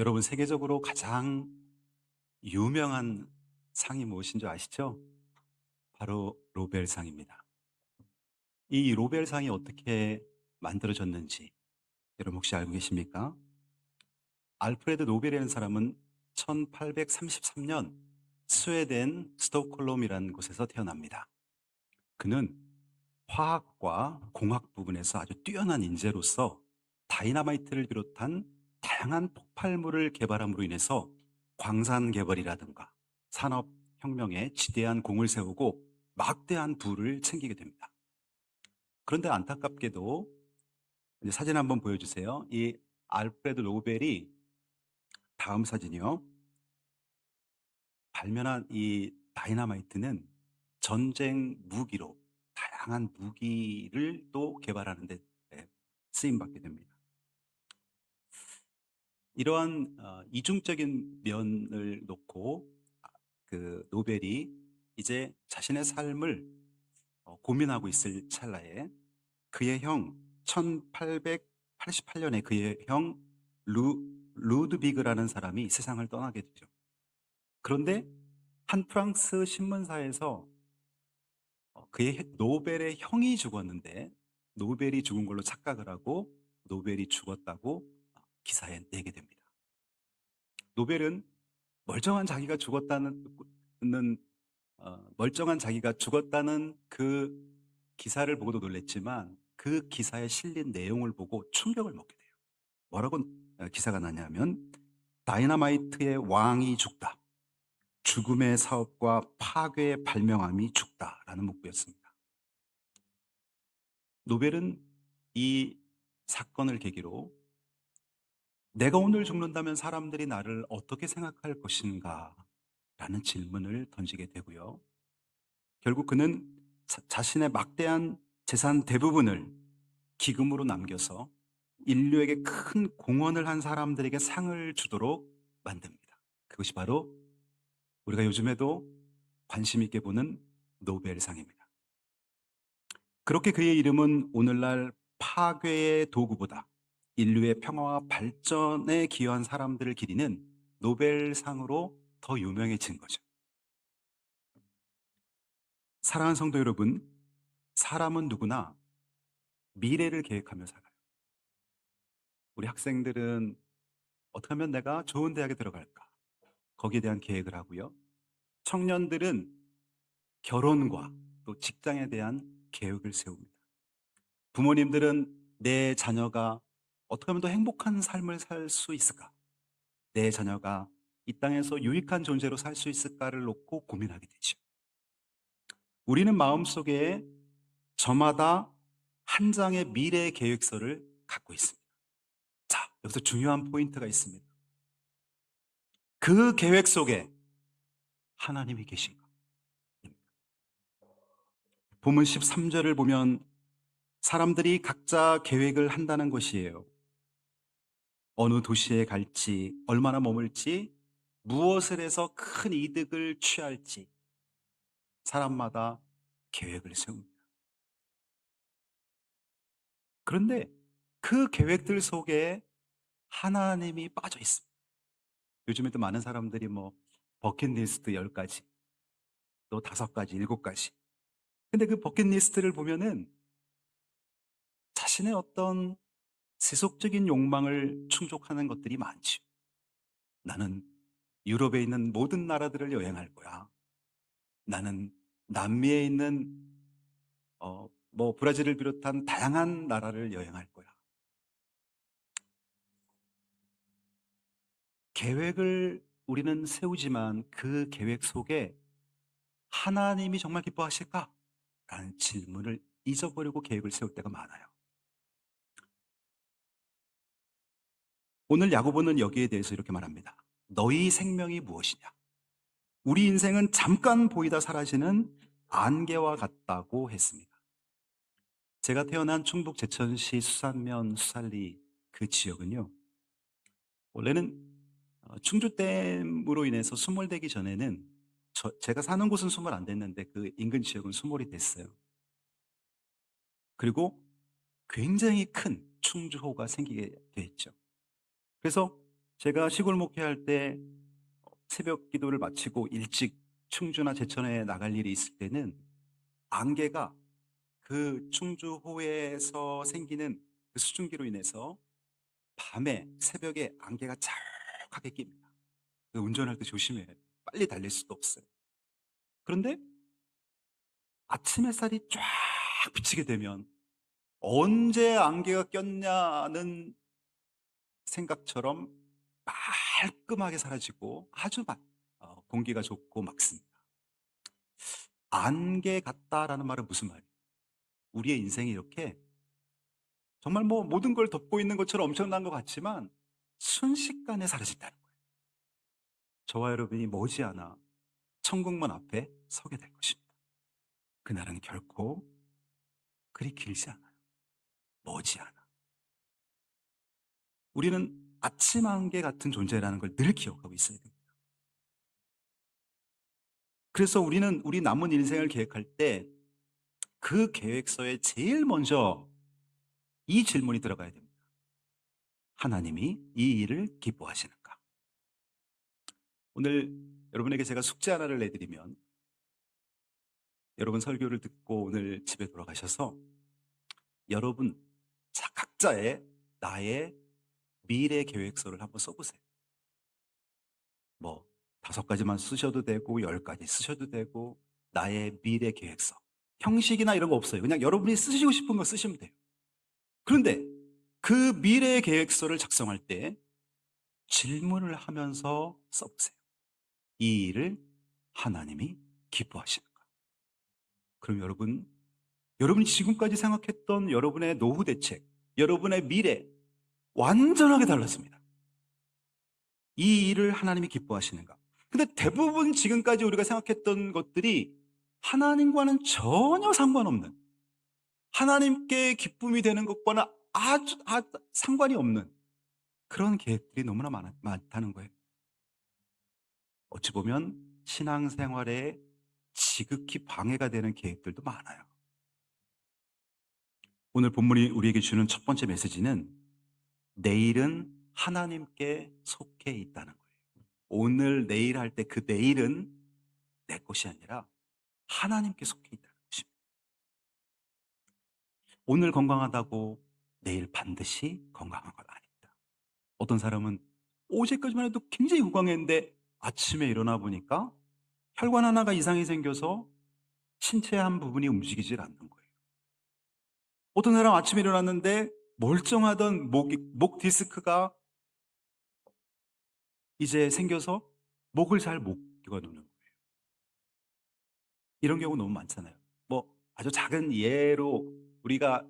여러분, 세계적으로 가장 유명한 상이 무엇인 줄 아시죠? 바로 노벨상입니다. 이 노벨상이 어떻게 만들어졌는지 여러분 혹시 알고 계십니까? 알프레드 노벨이라는 사람은 1833년 스웨덴 스톡홀름이라는 곳에서 태어납니다. 그는 화학과 공학 부분에서 아주 뛰어난 인재로서 다이나마이트를 비롯한 다양한 폭발물을 개발함으로 인해서 광산 개발이라든가 산업혁명에 지대한 공을 세우고 막대한 부를 챙기게 됩니다. 그런데 안타깝게도 이제 사진 한번 보여주세요. 이 알프레드 노벨이 다음 사진이요. 발명한 이 다이나마이트는 전쟁 무기로 다양한 무기를 또 개발하는 데 쓰임 받게 됩니다. 이러한 이중적인 면을 놓고 그 노벨이 이제 자신의 삶을 고민하고 있을 찰나에 그의 형 1888년에 그의 형 루드비그라는 사람이 세상을 떠나게 되죠. 그런데 한 프랑스 신문사에서 그의 노벨의 형이 죽었는데 노벨이 죽은 걸로 착각을 하고 노벨이 죽었다고 기사에 내게 됩니다. 노벨은 멀쩡한 자기가 죽었다는 멀쩡한 자기가 죽었다는 그 기사를 보고도 놀랬지만 그 기사에 실린 내용을 보고 충격을 먹게 돼요. 뭐라고 기사가 나냐면 다이너마이트의 왕이 죽다. 죽음의 사업과 파괴의 발명함이 죽다라는 문구였습니다. 노벨은 이 사건을 계기로 내가 오늘 죽는다면 사람들이 나를 어떻게 생각할 것인가 라는 질문을 던지게 되고요. 결국 그는 자신의 막대한 재산 대부분을 기금으로 남겨서 인류에게 큰 공헌을 한 사람들에게 상을 주도록 만듭니다. 그것이 바로 우리가 요즘에도 관심 있게 보는 노벨상입니다. 그렇게 그의 이름은 오늘날 파괴의 도구보다 인류의 평화와 발전에 기여한 사람들을 기리는 노벨상으로 더 유명해진 거죠. 사랑하는 성도 여러분, 사람은 누구나 미래를 계획하며 살아요. 우리 학생들은 어떻게 하면 내가 좋은 대학에 들어갈까? 거기에 대한 계획을 하고요. 청년들은 결혼과 또 직장에 대한 계획을 세웁니다. 부모님들은 내 자녀가 어떻게 하면 더 행복한 삶을 살 수 있을까? 내 자녀가 이 땅에서 유익한 존재로 살 수 있을까를 놓고 고민하게 되죠. 우리는 마음속에 저마다 한 장의 미래 계획서를 갖고 있습니다. 자, 여기서 중요한 포인트가 있습니다. 그 계획 속에 하나님이 계신가? 본문 13절을 보면 사람들이 각자 계획을 한다는 것이에요. 어느 도시에 갈지, 얼마나 머물지, 무엇을 해서 큰 이득을 취할지 사람마다 계획을 세웁니다. 그런데 그 계획들 속에 하나님이 빠져 있습니다. 요즘에도 많은 사람들이 뭐 버킷리스트 10가지, 또 5가지, 7가지. 근데 그 버킷리스트를 보면은 자신의 어떤 세속적인 욕망을 충족하는 것들이 많지. 나는 유럽에 있는 모든 나라들을 여행할 거야. 나는 남미에 있는 뭐 브라질을 비롯한 다양한 나라를 여행할 거야. 계획을 우리는 세우지만 그 계획 속에 하나님이 정말 기뻐하실까? 라는 질문을 잊어버리고 계획을 세울 때가 많아요. 오늘 야고보는 여기에 대해서 이렇게 말합니다. 너희 생명이 무엇이냐? 우리 인생은 잠깐 보이다 사라지는 안개와 같다고 했습니다. 제가 태어난 충북 제천시 수산면 수살리 그 지역은요. 원래는 충주댐으로 인해서 수몰되기 전에는 제가 사는 곳은 수몰 안 됐는데 그 인근 지역은 수몰이 됐어요. 그리고 굉장히 큰 충주호가 생기게 됐죠. 그래서 제가 시골 목회할 때 새벽 기도를 마치고 일찍 충주나 제천에 나갈 일이 있을 때는 안개가 그 충주호에서 생기는 그 수증기로 인해서 밤에 새벽에 안개가 자욱하게 낍니다. 운전할 때 조심해야 돼요. 빨리 달릴 수도 없어요. 그런데 아침 햇살이 쫙 비치게 되면 언제 안개가 꼈냐는 생각처럼 말끔하게 사라지고 아주 공기가 좋고 맑습니다. 안개 같다라는 말은 무슨 말이에요? 우리의 인생이 이렇게 정말 뭐 모든 걸 덮고 있는 것처럼 엄청난 것 같지만 순식간에 사라진다는 거예요. 저와 여러분이 머지않아 천국문 앞에 서게 될 것입니다. 그날은 결코 그리 길지 않아요. 머지않아. 우리는 아침 안개 같은 존재라는 걸 늘 기억하고 있어야 됩니다. 그래서 우리는 우리 남은 인생을 계획할 때 그 계획서에 제일 먼저 이 질문이 들어가야 됩니다. 하나님이 이 일을 기뻐하시는가? 오늘 여러분에게 제가 숙제 하나를 내드리면 여러분 설교를 듣고 오늘 집에 돌아가셔서 여러분 각자의 나의 미래 계획서를 한번 써보세요. 뭐 5가지만 쓰셔도 되고 10가지 쓰셔도 되고 나의 미래 계획서. 형식이나 이런 거 없어요. 그냥 여러분이 쓰시고 싶은 거 쓰시면 돼요. 그런데 그 미래 계획서를 작성할 때 질문을 하면서 써보세요. 이 일을 하나님이 기뻐하시는가? 그럼 여러분이 지금까지 생각했던 여러분의 노후 대책, 여러분의 미래 완전하게 달랐습니다. 이 일을 하나님이 기뻐하시는가? 근데 대부분 지금까지 우리가 생각했던 것들이 하나님과는 전혀 상관없는, 하나님께 기쁨이 되는 것과는 아주 상관이 없는 그런 계획들이 너무나 많다는 거예요. 어찌 보면 신앙생활에 지극히 방해가 되는 계획들도 많아요. 오늘 본문이 우리에게 주는 첫 번째 메시지는 내일은 하나님께 속해 있다는 거예요. 오늘, 내일 할 때 그 내일은 내 것이 아니라 하나님께 속해 있다는 것입니다. 오늘 건강하다고 내일 반드시 건강한 건 아닙니다. 어떤 사람은 어제까지만 해도 굉장히 건강했는데 아침에 일어나 보니까 혈관 하나가 이상이 생겨서 신체 한 부분이 움직이질 않는 거예요. 어떤 사람 아침에 일어났는데 멀쩡하던 목 디스크가 이제 생겨서 목을 잘 못 기어놓는 거예요. 이런 경우 너무 많잖아요. 뭐 아주 작은 예로 우리가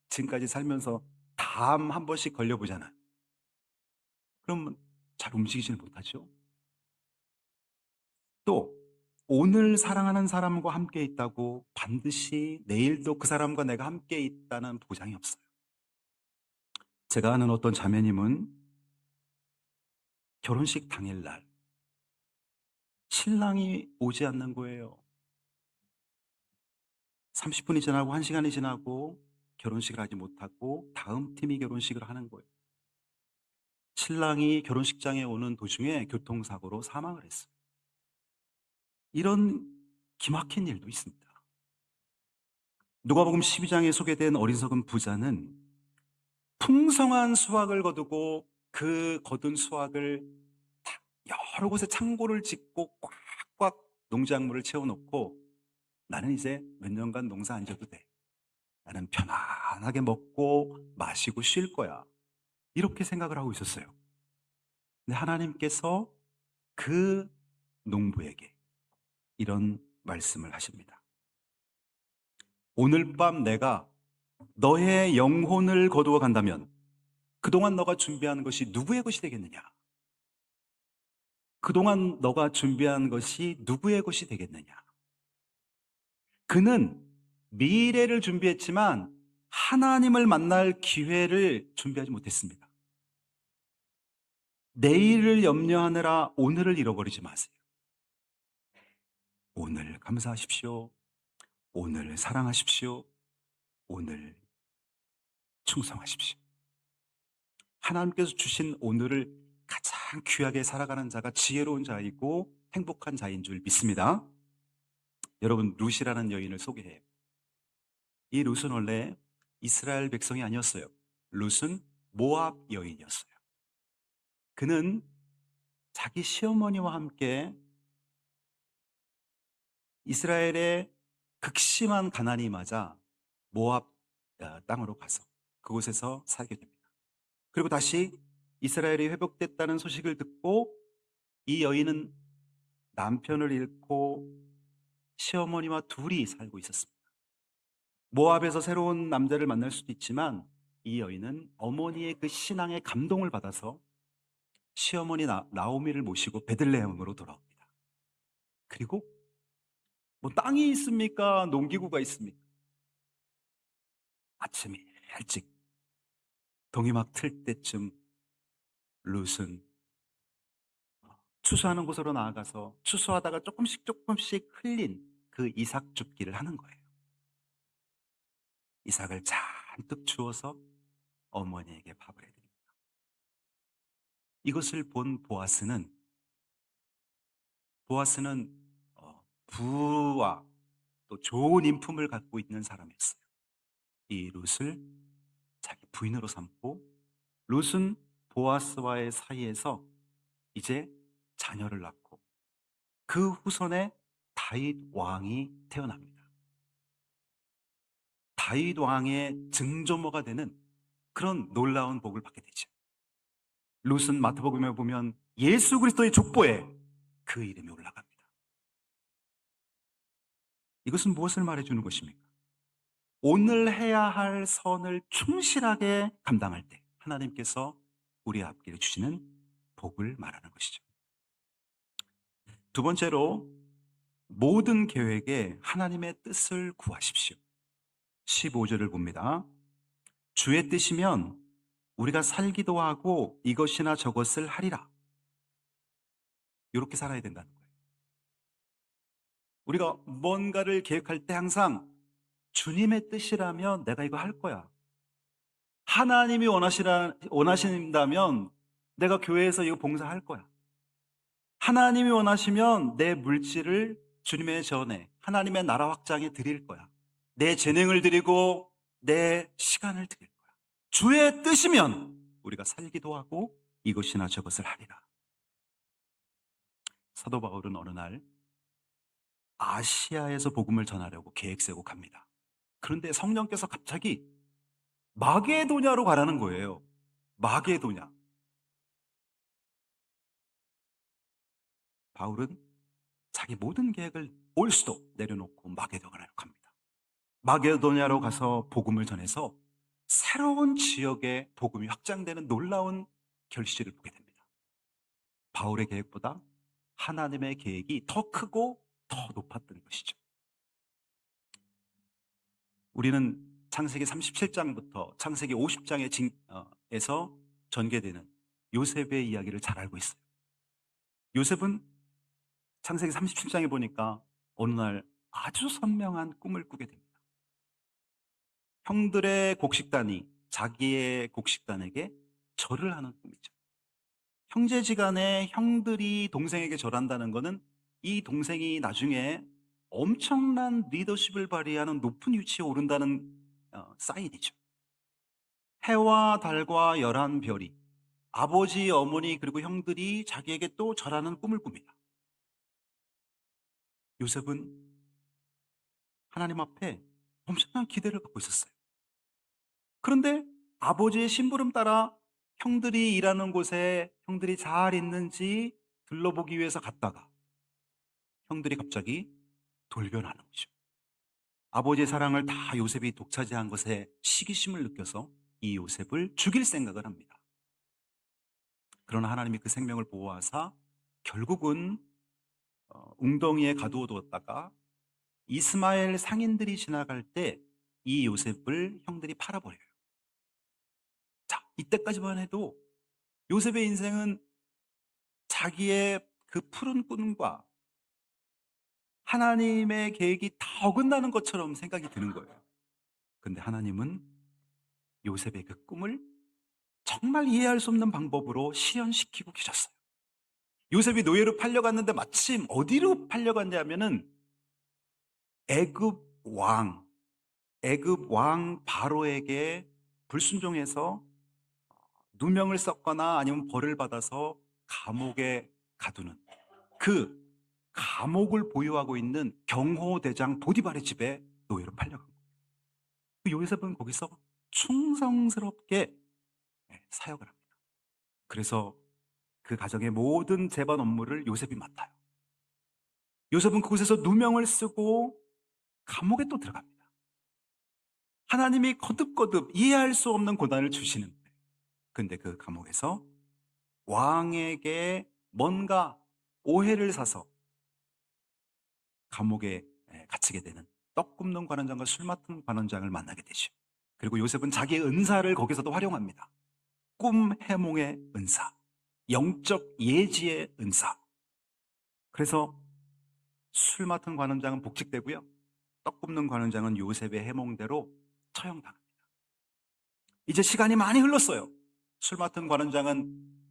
지금까지 살면서 담 한 번씩 걸려보잖아요. 그러면 잘 움직이지는 못하죠. 또 오늘 사랑하는 사람과 함께 있다고 반드시 내일도 그 사람과 내가 함께 있다는 보장이 없어요. 제가 아는 어떤 자매님은 결혼식 당일날 신랑이 오지 않는 거예요. 30분이 지나고 1시간이 지나고 결혼식을 하지 못하고 다음 팀이 결혼식을 하는 거예요. 신랑이 결혼식장에 오는 도중에 교통사고로 사망을 했어요. 이런 기막힌 일도 있습니다. 누가복음 12장에 소개된 어리석은 부자는 풍성한 수확을 거두고 그 거둔 수확을 여러 곳에 창고를 짓고 꽉꽉 농작물을 채워놓고 나는 이제 몇 년간 농사 안 져도 돼. 나는 편안하게 먹고 마시고 쉴 거야. 이렇게 생각을 하고 있었어요. 근데 하나님께서 그 농부에게 이런 말씀을 하십니다. 오늘 밤 내가 너의 영혼을 거두어 간다면 그동안 너가 준비한 것이 누구의 것이 되겠느냐? 그동안 너가 준비한 것이 누구의 것이 되겠느냐? 그는 미래를 준비했지만 하나님을 만날 기회를 준비하지 못했습니다. 내일을 염려하느라 오늘을 잃어버리지 마세요. 오늘 감사하십시오. 오늘 사랑하십시오. 오늘 충성하십시오. 하나님께서 주신 오늘을 가장 귀하게 살아가는 자가 지혜로운 자이고 행복한 자인 줄 믿습니다. 여러분, 룻이라는 여인을 소개해요. 이 룻은 원래 이스라엘 백성이 아니었어요. 룻은 모압 여인이었어요. 그는 자기 시어머니와 함께 이스라엘의 극심한 가난이 맞아 모압 땅으로 가서 그곳에서 살게 됩니다. 그리고 다시 이스라엘이 회복됐다는 소식을 듣고 이 여인은 남편을 잃고 시어머니와 둘이 살고 있었습니다. 모압에서 새로운 남자를 만날 수도 있지만 이 여인은 어머니의 그 신앙에 감동을 받아서 시어머니 나오미를 모시고 베들레헴으로 돌아옵니다. 그리고 뭐 땅이 있습니까? 농기구가 있습니까? 아침에 일찍 동이 막 틀 때쯤 룻은 추수하는 곳으로 나아가서 추수하다가 조금씩 조금씩 흘린 그 이삭 줍기를 하는 거예요. 이삭을 잔뜩 주어서 어머니에게 밥을 해드립니다. 이것을 본 보아스는 부와 또 좋은 인품을 갖고 있는 사람이었어요. 이 룻을 자기 부인으로 삼고 룻은 보아스와의 사이에서 이제 자녀를 낳고 그 후손에 다윗 왕이 태어납니다. 다윗 왕의 증조모가 되는 그런 놀라운 복을 받게 되죠. 룻은 마태복음에 보면 예수 그리스도의 족보에 그 이름이 올라갑니다. 이것은 무엇을 말해주는 것입니까? 오늘 해야 할 선을 충실하게 감당할 때 하나님께서 우리 앞길에 주시는 복을 말하는 것이죠. 두 번째로, 모든 계획에 하나님의 뜻을 구하십시오. 15절을 봅니다. 주의 뜻이면 우리가 살기도 하고 이것이나 저것을 하리라. 이렇게 살아야 된다는 거예요. 우리가 뭔가를 계획할 때 항상 주님의 뜻이라면 내가 이거 할 거야. 하나님이 원하신다면 내가 교회에서 이거 봉사할 거야. 하나님이 원하시면 내 물질을 주님의 전에 하나님의 나라 확장에 드릴 거야. 내 재능을 드리고 내 시간을 드릴 거야. 주의 뜻이면 우리가 살기도 하고 이것이나 저것을 하리라. 사도 바울은 어느 날 아시아에서 복음을 전하려고 계획 세우고 갑니다. 그런데 성령께서 갑자기 마게도냐로 가라는 거예요. 마게도냐. 바울은 자기 모든 계획을 올 수도 내려놓고 마게도냐로 갑니다. 마게도냐로 가서 복음을 전해서 새로운 지역에 복음이 확장되는 놀라운 결실을 보게 됩니다. 바울의 계획보다 하나님의 계획이 더 크고 더 높았던 것이죠. 우리는 창세기 37장부터 창세기 50장에서 전개되는 요셉의 이야기를 잘 알고 있어요. 요셉은 창세기 37장에 보니까 어느 날 아주 선명한 꿈을 꾸게 됩니다. 형들의 곡식단이 자기의 곡식단에게 절을 하는 꿈이죠. 형제지간에 형들이 동생에게 절한다는 것은 이 동생이 나중에 엄청난 리더십을 발휘하는 높은 위치에 오른다는 사인이죠. 해와 달과 11별이 아버지, 어머니 그리고 형들이 자기에게 또 절하는 꿈을 꿉니다. 요셉은 하나님 앞에 엄청난 기대를 갖고 있었어요. 그런데 아버지의 심부름 따라 형들이 일하는 곳에 형들이 잘 있는지 둘러보기 위해서 갔다가 형들이 갑자기 돌변하는 거죠. 아버지의 사랑을 다 요셉이 독차지한 것에 시기심을 느껴서 이 요셉을 죽일 생각을 합니다. 그러나 하나님이 그 생명을 보호하사 결국은 웅덩이에 가두어 두었다가 이스마엘 상인들이 지나갈 때 이 요셉을 형들이 팔아버려요. 자, 이때까지만 해도 요셉의 인생은 자기의 그 푸른 꿈과 하나님의 계획이 다 어긋나는 것처럼 생각이 드는 거예요. 근데 하나님은 요셉의 그 꿈을 정말 이해할 수 없는 방법으로 실현시키고 계셨어요. 요셉이 노예로 팔려갔는데 마침 어디로 팔려갔냐면은 애굽 왕, 애굽 왕 바로에게 불순종해서 누명을 썼거나 아니면 벌을 받아서 감옥에 가두는 그 감옥을 보유하고 있는 경호대장 보디발의 집에 노예로 팔려간 거예요. 그 요셉은 거기서 충성스럽게 사역을 합니다. 그래서 그 가정의 모든 재반 업무를 요셉이 맡아요. 요셉은 그곳에서 누명을 쓰고 감옥에 또 들어갑니다. 하나님이 거듭거듭 이해할 수 없는 고난을 주시는데, 근데 그 감옥에서 왕에게 뭔가 오해를 사서 감옥에 갇히게 되는 떡 굽는 관원장과 술 맡은 관원장을 만나게 되죠. 그리고 요셉은 자기의 은사를 거기서도 활용합니다. 꿈 해몽의 은사, 영적 예지의 은사. 그래서 술 맡은 관원장은 복직되고요. 떡 굽는 관원장은 요셉의 해몽대로 처형당합니다. 이제 시간이 많이 흘렀어요. 술 맡은 관원장은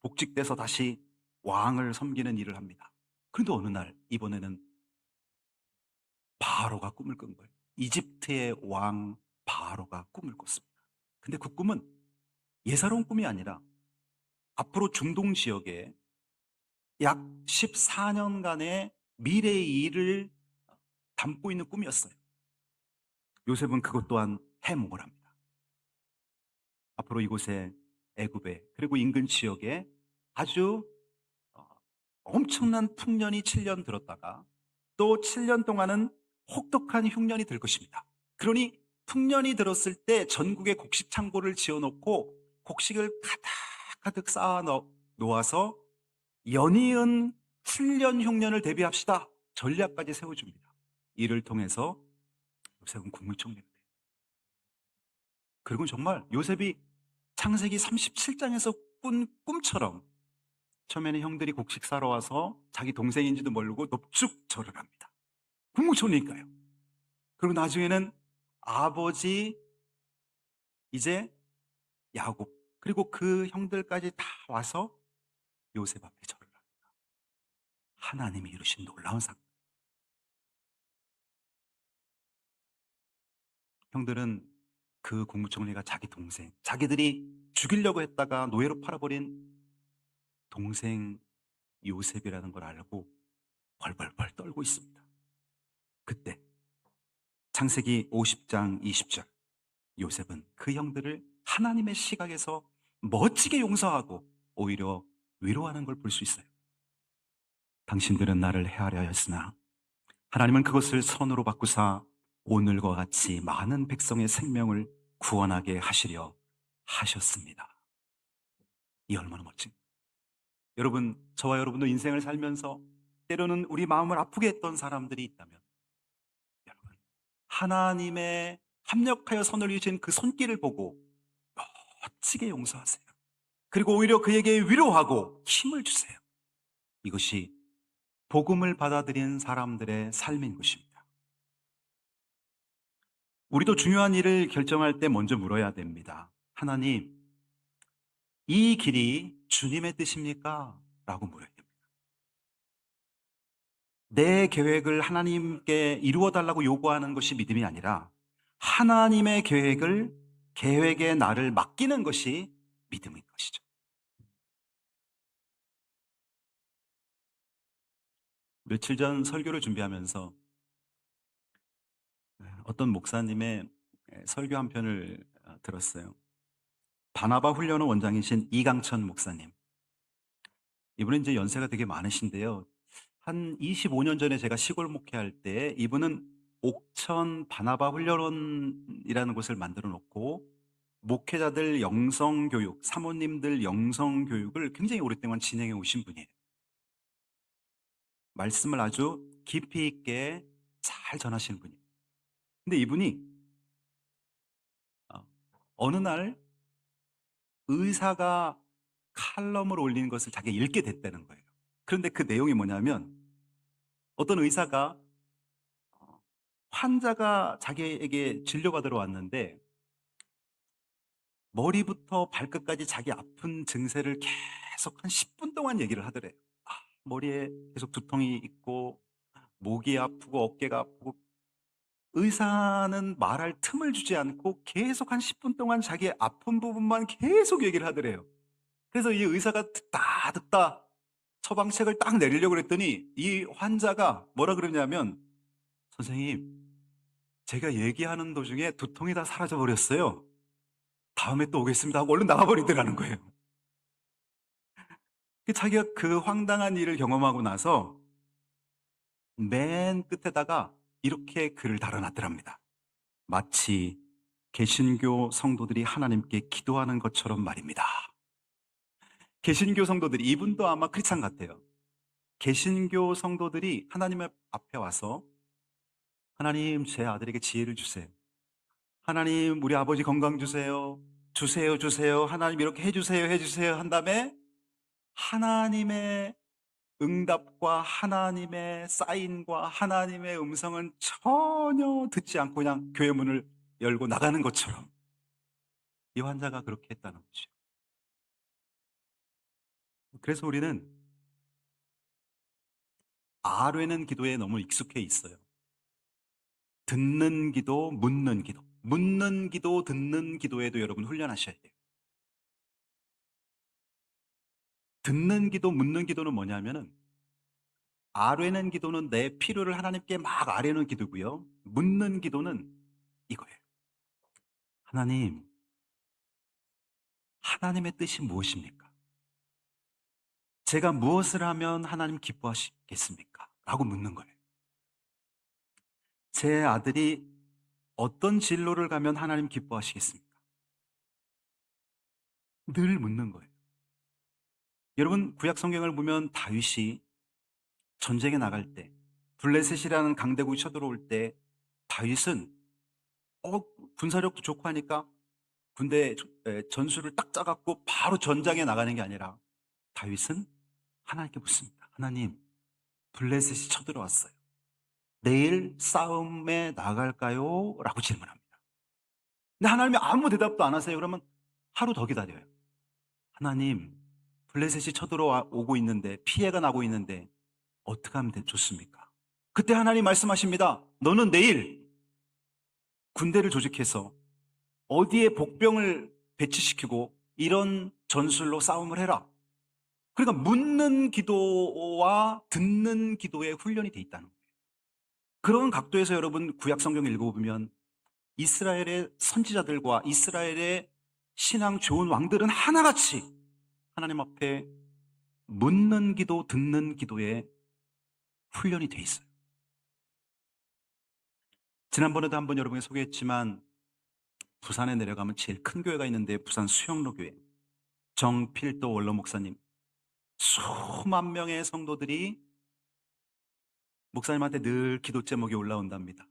복직돼서 다시 왕을 섬기는 일을 합니다. 그런데 어느 날 이번에는 바로가 꿈을 꾼 거예요. 이집트의 왕 바로가 꿈을 꿨습니다. 근데 그 꿈은 예사로운 꿈이 아니라 앞으로 중동 지역에 약 14년간의 미래의 일을 담고 있는 꿈이었어요. 요셉은 그것 또한 해몽을 합니다. 앞으로 이곳에 애굽에 그리고 인근 지역에 아주 어, 엄청난 풍년이 7년 들었다가 또 7년 동안은 혹독한 흉년이 들 것입니다. 그러니 풍년이 들었을 때 전국에 곡식 창고를 지어놓고 곡식을 가득가득 쌓아 놓아서 연이은 훈련 흉년을 대비합시다. 전략까지 세워줍니다. 이를 통해서 요셉은 국무총리가 돼요. 그리고 정말 요셉이 창세기 37장에서 꾼 꿈처럼 처음에는 형들이 곡식 사러 와서 자기 동생인지도 모르고 넙죽 절을 합니다. 국무총리니까요. 그리고 나중에는 아버지 이제 야곱 그리고 그 형들까지 다 와서 요셉 앞에 절을 합니다. 하나님이 이루신 놀라운 사건. 형들은 그 국무총리가 자기 동생, 자기들이 죽이려고 했다가 노예로 팔아버린 동생 요셉이라는 걸 알고 벌벌벌 떨고 있습니다. 그때 창세기 50장 20절 요셉은 그 형들을 하나님의 시각에서 멋지게 용서하고 오히려 위로하는 걸 볼 수 있어요. 당신들은 나를 해하려 했으나 하나님은 그것을 선으로 바꾸사 오늘과 같이 많은 백성의 생명을 구원하게 하시려 하셨습니다. 이 얼마나 멋진. 여러분, 저와 여러분도 인생을 살면서 때로는 우리 마음을 아프게 했던 사람들이 있다면 여러분, 하나님의 합력하여 선을 이으신 그 손길을 보고 멋지게 용서하세요. 그리고 오히려 그에게 위로하고 힘을 주세요. 이것이 복음을 받아들인 사람들의 삶인 것입니다. 우리도 중요한 일을 결정할 때 먼저 물어야 됩니다. 하나님, 이 길이 주님의 뜻입니까? 라고 물어야 됩니다. 내 계획을 하나님께 이루어 달라고 요구하는 것이 믿음이 아니라 하나님의 계획에 나를 맡기는 것이 믿음인 것이죠. 며칠 전 설교를 준비하면서 어떤 목사님의 설교 한 편을 들었어요. 바나바 훈련원 원장이신 이강천 목사님. 이분은 이제 연세가 되게 많으신데요. 한 25년 전에 제가 시골 목회할 때 이분은 옥천 바나바 훈련원이라는 곳을 만들어 놓고 목회자들 영성교육, 사모님들 영성교육을 굉장히 오랫동안 진행해 오신 분이에요. 말씀을 아주 깊이 있게 잘 전하시는 분이에요. 근데 이분이 어느 날 의사가 칼럼을 올리는 것을 자기가 읽게 됐다는 거예요. 그런데 그 내용이 뭐냐면 어떤 의사가 환자가 자기에게 진료받으러 왔는데 머리부터 발끝까지 자기 아픈 증세를 계속 한 10분 동안 얘기를 하더래요. 머리에 계속 두통이 있고 목이 아프고 어깨가 아프고, 의사는 말할 틈을 주지 않고 계속 한 10분 동안 자기 아픈 부분만 계속 얘기를 하더래요. 그래서 이 의사가 듣다 처방책을 딱 내리려고 그랬더니 이 환자가 뭐라 그러냐면, 선생님, 제가 얘기하는 도중에 두통이 다 사라져 버렸어요. 다음에 또 오겠습니다 하고 얼른 나가버리더라는 거예요. 자기가 그 황당한 일을 경험하고 나서 맨 끝에다가 이렇게 글을 달아놨더랍니다. 마치 개신교 성도들이 하나님께 기도하는 것처럼 말입니다. 개신교 성도들이, 이분도 아마 크리스찬 같아요. 개신교 성도들이 하나님 앞에 와서, 하나님, 제 아들에게 지혜를 주세요. 하나님, 우리 아버지 건강 주세요. 주세요, 주세요. 하나님, 이렇게 해주세요, 해주세요. 한 다음에 하나님의 응답과 하나님의 사인과 하나님의 음성은 전혀 듣지 않고 그냥 교회 문을 열고 나가는 것처럼 이 환자가 그렇게 했다는 거죠. 그래서 우리는 아뢰는 기도에 너무 익숙해 있어요. 듣는 기도, 묻는 기도. 묻는 기도, 듣는 기도에도 여러분 훈련하셔야 돼요. 듣는 기도, 묻는 기도는 뭐냐면은, 아뢰는 기도는 내 필요를 하나님께 막 아뢰는 기도고요. 묻는 기도는 이거예요. 하나님, 하나님의 뜻이 무엇입니까? 제가 무엇을 하면 하나님 기뻐하시겠습니까? 라고 묻는 거예요. 제 아들이 어떤 진로를 가면 하나님 기뻐하시겠습니까? 늘 묻는 거예요. 여러분, 구약 성경을 보면 다윗이 전쟁에 나갈 때, 블레셋이라는 강대국이 쳐들어올 때 다윗은 군사력도 좋고 하니까 군대 전술을 딱 짜갖고 바로 전장에 나가는 게 아니라 다윗은 하나님께 묻습니다. 하나님, 블레셋이 쳐들어왔어요. 내일 싸움에 나갈까요? 라고 질문합니다. 근데 하나님이 아무 대답도 안 하세요. 그러면 하루 더 기다려요. 하나님, 블레셋이 쳐들어오고 있는데, 피해가 나고 있는데 어떻게 하면 좋습니까? 그때 하나님 말씀하십니다. 너는 내일 군대를 조직해서 어디에 복병을 배치시키고 이런 전술로 싸움을 해라. 그러니까 묻는 기도와 듣는 기도에 훈련이 돼 있다는 거예요. 그런 각도에서 여러분 구약 성경을 읽어보면 이스라엘의 선지자들과 이스라엘의 신앙 좋은 왕들은 하나같이 하나님 앞에 묻는 기도, 듣는 기도에 훈련이 돼 있어요. 지난번에도 한번 여러분이 소개했지만 부산에 내려가면 제일 큰 교회가 있는데 부산 수영로 교회, 정필도 원로 목사님, 수만 명의 성도들이 목사님한테 늘 기도 제목이 올라온답니다.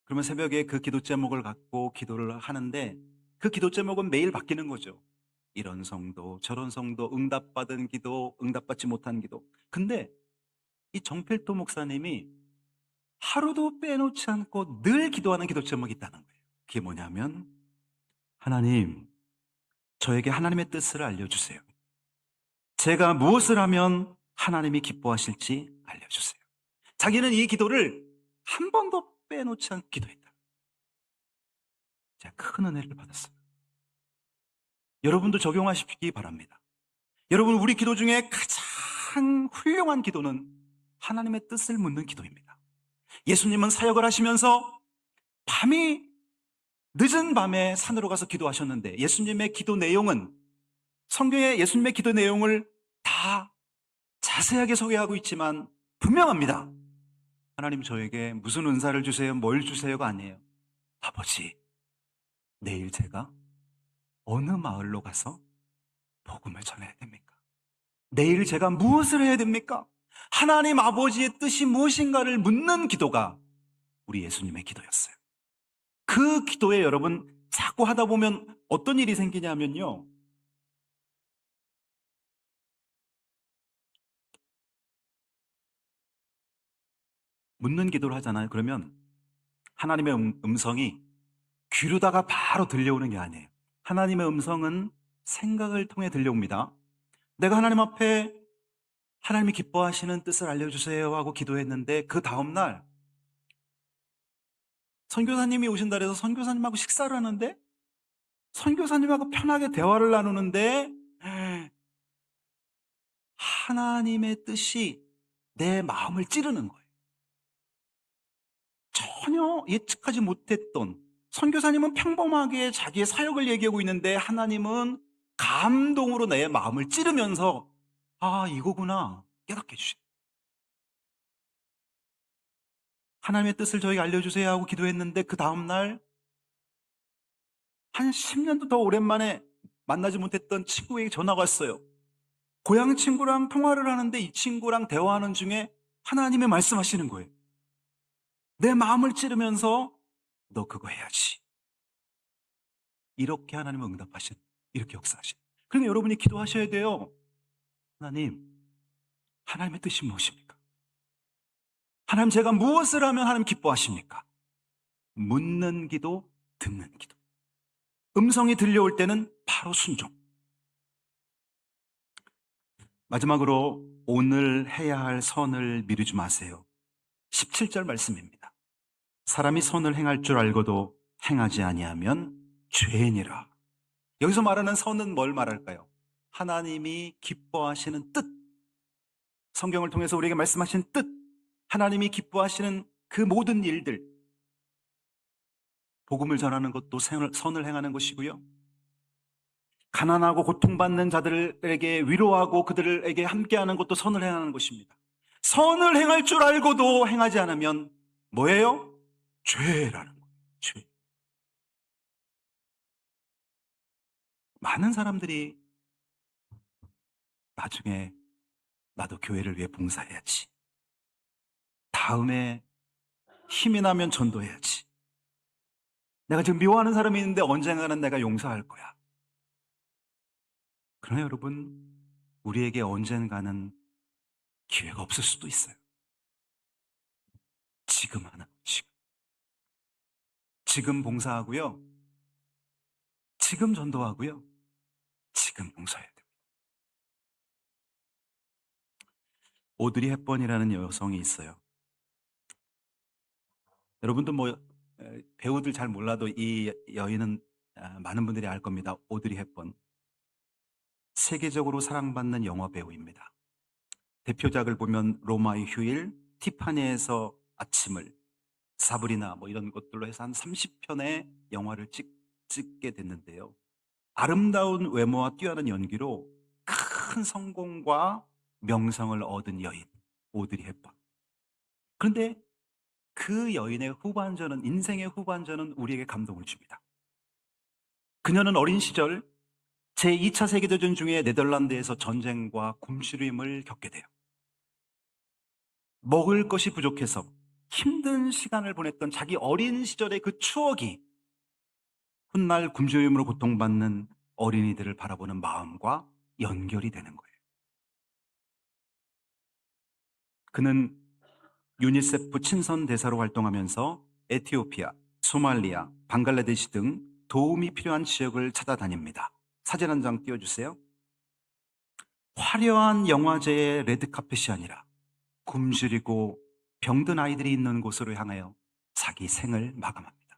그러면 새벽에 그 기도 제목을 갖고 기도를 하는데 그 기도 제목은 매일 바뀌는 거죠. 이런 성도, 저런 성도, 응답받은 기도, 응답받지 못한 기도. 근데 이 정필도 목사님이 하루도 빼놓지 않고 늘 기도하는 기도 제목이 있다는 거예요. 그게 뭐냐면, 하나님, 저에게 하나님의 뜻을 알려주세요. 제가 무엇을 하면 하나님이 기뻐하실지 알려주세요. 자기는 이 기도를 한 번도 빼놓지 않고 기도했다. 제가 큰 은혜를 받았어요. 여러분도 적용하시기 바랍니다. 여러분, 우리 기도 중에 가장 훌륭한 기도는 하나님의 뜻을 묻는 기도입니다. 예수님은 사역을 하시면서 밤이 늦은 밤에 산으로 가서 기도하셨는데 예수님의 기도 내용은, 성경에 예수님의 기도 내용을 다 자세하게 소개하고 있지만 분명합니다. 하나님, 저에게 무슨 은사를 주세요, 뭘 주세요가 아니에요. 아버지, 내일 제가 어느 마을로 가서 복음을 전해야 됩니까? 내일 제가 무엇을 해야 됩니까? 하나님 아버지의 뜻이 무엇인가를 묻는 기도가 우리 예수님의 기도였어요. 그 기도에 여러분 자꾸 하다 보면 어떤 일이 생기냐면요, 묻는 기도를 하잖아요. 그러면 하나님의 음성이 귀로다가 바로 들려오는 게 아니에요. 하나님의 음성은 생각을 통해 들려옵니다. 내가 하나님 앞에 하나님이 기뻐하시는 뜻을 알려주세요 하고 기도했는데 그 다음날 선교사님이 오신다 그래서 선교사님하고 식사를 하는데 선교사님하고 편하게 대화를 나누는데 하나님의 뜻이 내 마음을 찌르는 거예요. 전혀 예측하지 못했던, 선교사님은 평범하게 자기의 사역을 얘기하고 있는데 하나님은 감동으로 내 마음을 찌르면서 아, 이거구나 깨닫게 해주시죠. 하나님의 뜻을 저에게 알려주세요 하고 기도했는데 그 다음날 한 10년도 더 오랜만에 만나지 못했던 친구에게 전화가 왔어요. 고향 친구랑 통화를 하는데 이 친구랑 대화하는 중에 하나님의 말씀하시는 거예요. 내 마음을 찌르면서 너 그거 해야지. 이렇게 하나님은 응답하신, 이렇게 역사하신. 그러니까 여러분이 기도하셔야 돼요. 하나님, 하나님의 뜻이 무엇입니까? 하나님, 제가 무엇을 하면 하나님 기뻐하십니까? 묻는 기도, 듣는 기도. 음성이 들려올 때는 바로 순종. 마지막으로 오늘 해야 할 선을 미루지 마세요. 17절 말씀입니다. 사람이 선을 행할 줄 알고도 행하지 아니하면 죄니라. 여기서 말하는 선은 뭘 말할까요? 하나님이 기뻐하시는 뜻, 성경을 통해서 우리에게 말씀하신 뜻, 하나님이 기뻐하시는 그 모든 일들, 복음을 전하는 것도 선을 행하는 것이고요, 가난하고 고통받는 자들에게 위로하고 그들에게 함께하는 것도 선을 행하는 것입니다. 선을 행할 줄 알고도 행하지 않으면 뭐예요? 죄라는 거예요. 죄. 많은 사람들이 나중에 나도 교회를 위해 봉사해야지, 다음에 힘이 나면 전도해야지, 내가 지금 미워하는 사람이 있는데 언젠가는 내가 용서할 거야. 그러나 여러분, 우리에게 언젠가는 기회가 없을 수도 있어요. 지금 하나, 지금 봉사하고요, 지금 전도하고요, 지금 용서해야 돼요. 오드리 헵번이라는 여성이 있어요. 여러분도 배우들 잘 몰라도 이 여인은 많은 분들이 알 겁니다. 오드리 헵번. 세계적으로 사랑받는 영화 배우입니다. 대표작을 보면 로마의 휴일, 티파니에서 아침을, 사브리나 이런 것들로 해서 한 30편의 영화를 찍게 됐는데요. 아름다운 외모와 뛰어난 연기로 큰 성공과 명성을 얻은 여인, 오드리 헵번. 그런데 그 여인의 후반전은, 인생의 후반전은 우리에게 감동을 줍니다. 그녀는 어린 시절 제2차 세계대전 중에 네덜란드에서 전쟁과 굶주림을 겪게 돼요. 먹을 것이 부족해서 힘든 시간을 보냈던 자기 어린 시절의 그 추억이 훗날 굶주림으로 고통받는 어린이들을 바라보는 마음과 연결이 되는 거예요. 그는 유니세프 친선 대사로 활동하면서 에티오피아, 소말리아, 방글라데시 등 도움이 필요한 지역을 찾아다닙니다. 사진 한 장 띄워주세요. 화려한 영화제의 레드카펫이 아니라 굶주리고 병든 아이들이 있는 곳으로 향하여 자기 생을 마감합니다.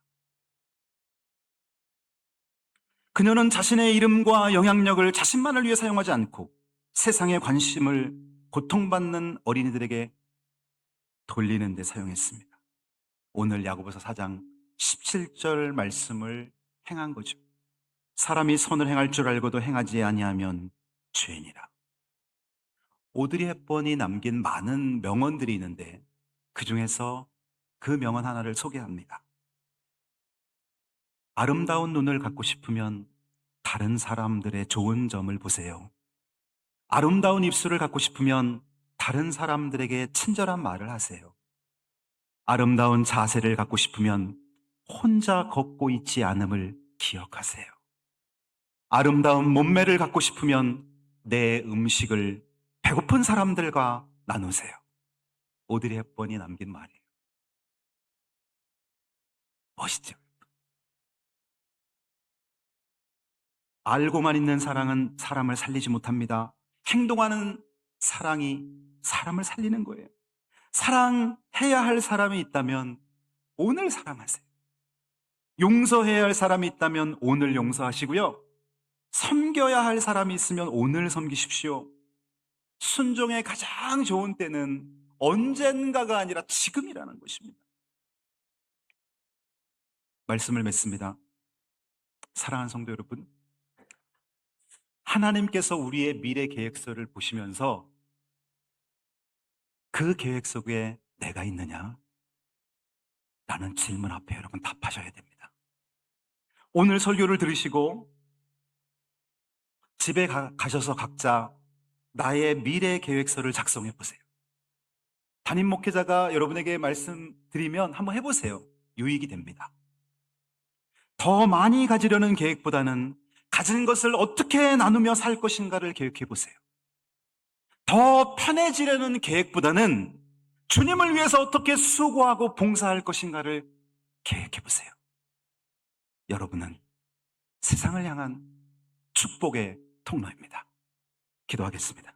그녀는 자신의 이름과 영향력을 자신만을 위해 사용하지 않고 세상의 관심을 고통받는 어린이들에게 돌리는 데 사용했습니다. 오늘 야고보서 4장 17절 말씀을 행한 거죠. 사람이 선을 행할 줄 알고도 행하지 아니하면 죄니라. 오드리 헵번이 남긴 많은 명언들이 있는데 그중에서 그 명언 하나를 소개합니다. 아름다운 눈을 갖고 싶으면 다른 사람들의 좋은 점을 보세요. 아름다운 입술을 갖고 싶으면 다른 사람들에게 친절한 말을 하세요. 아름다운 자세를 갖고 싶으면 혼자 걷고 있지 않음을 기억하세요. 아름다운 몸매를 갖고 싶으면 내 음식을 배고픈 사람들과 나누세요. 오드리 헵번이 남긴 말이에요. 멋있죠? 알고만 있는 사랑은 사람을 살리지 못합니다. 행동하는 사랑이 사람을 살리는 거예요. 사랑해야 할 사람이 있다면 오늘 사랑하세요. 용서해야 할 사람이 있다면 오늘 용서하시고요. 섬겨야 할 사람이 있으면 오늘 섬기십시오. 순종의 가장 좋은 때는 언젠가가 아니라 지금이라는 것입니다. 말씀을 맺습니다. 사랑하는 성도 여러분, 하나님께서 우리의 미래 계획서를 보시면서 그 계획 속에 내가 있느냐? 라는 질문 앞에 여러분 답하셔야 됩니다. 오늘 설교를 들으시고 집에 가셔서 각자 나의 미래 계획서를 작성해 보세요. 담임 목회자가 여러분에게 말씀드리면 한번 해보세요. 유익이 됩니다. 더 많이 가지려는 계획보다는 가진 것을 어떻게 나누며 살 것인가를 계획해 보세요. 더 편해지려는 계획보다는 주님을 위해서 어떻게 수고하고 봉사할 것인가를 계획해 보세요. 여러분은 세상을 향한 축복의 통로입니다. 기도하겠습니다.